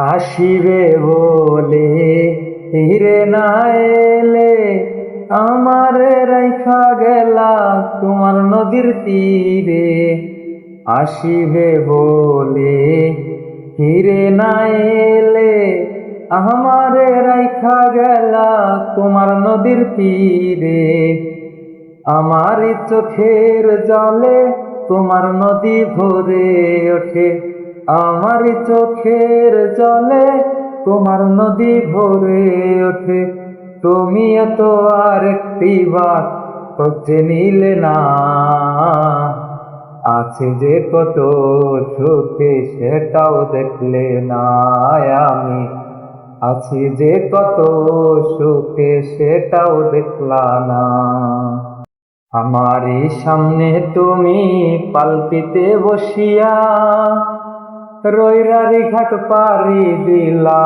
আসিবে বলে ফিরে না এলে আমারে রাইখা গেলা তোমার নদীর তীরে। আসিবে বলে ফিরে না এলে আমারে রাইখা গেলা তোমার নদীর তীরে। আমারই চোখের জলে তোমার নদী ভরে ওঠে, আমারই চোখের জলে তোমার নদী ভরে ওঠে। তুমি এত আর একটি বার খোঁজে নিলে না, আছে যে কত সুখে সেটাও দেখলে না। আমি আছি যে কত সুখে সেটাও দেখলা না। আমারই সামনে তুমি পালকিতে বসিয়া রৈরারি ঘাট পারি দিলা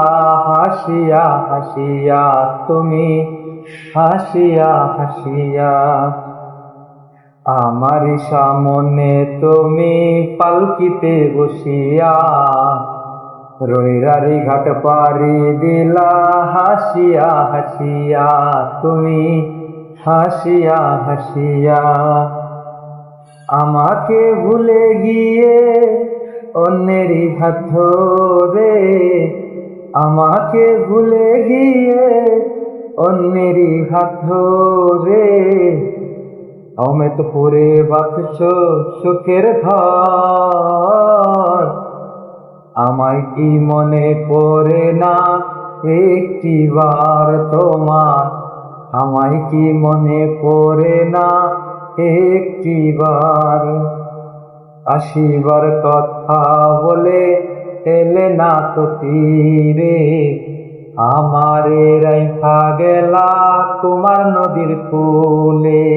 হাসিয়া হাসিয়া, তুমি হাসিয়া হাসিয়া। আমারই সামনে তুমি পালকিতে বসিয়া রৈরারি ঘাট পারি দিলা হাসিয়া হাসিয়া, তুমি হাসিয়া হাসিয়া। আমাকে ভুলে গিয়ে অন্যেরই হাত ধরে, আমাকে ভুলে গিয়ে অন্যেরই হাত ধরে অমিতপুরে বাঁধছ সুখের ঘর। আমায় কি মনে পড়ে না একটিবার তোমার, আমায় কি মনে পড়ে না একটিবার। আসিবার কথা বলে এলে না তো তীরে, আমারে রাইখা গেলা তোমার নদীর কূলে।